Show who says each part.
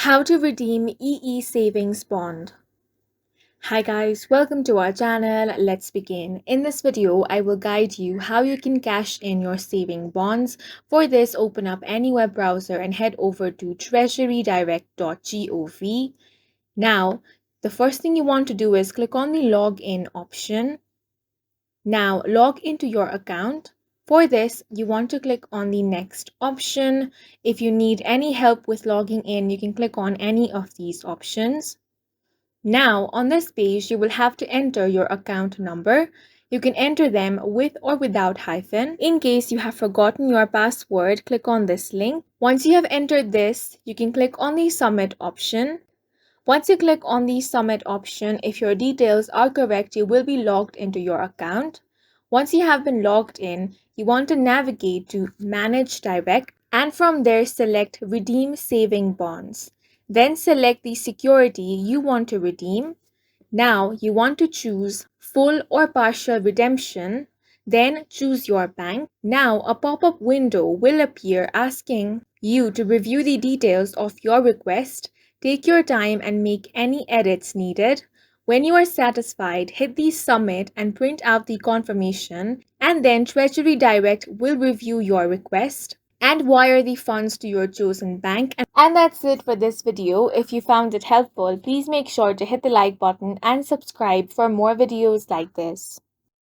Speaker 1: How to redeem EE Savings Bond. Hi guys, welcome to our channel. Let's begin. In this video, I will guide you how you can cash in your saving bonds. For this, open up any web browser and head over to treasurydirect.gov. Now, the first thing you want to do is click on the login option. Now, log into your account. For this, you want to click on the next option. If you need any help with logging in, you can click on any of these options. Now, on this page, you will have to enter your account number. You can enter them with or without hyphen. In case you have forgotten your password, click on this link. Once you have entered this, you can click on the submit option. Once you click on the submit option, if your details are correct, you will be logged into your account. Once you have been logged in, you want to navigate to Manage Direct and from there select Redeem Saving Bonds. Then select the security you want to redeem. Now you want to choose full or partial redemption. Then choose your bank. Now a pop-up window will appear asking you to review the details of your request. Take your time and make any edits needed. When you are satisfied, hit the submit and print out the confirmation, and then Treasury Direct will review your request and wire the funds to your chosen bank. And that's it for this video. If you found it helpful, please make sure to hit the like button and subscribe for more videos like this.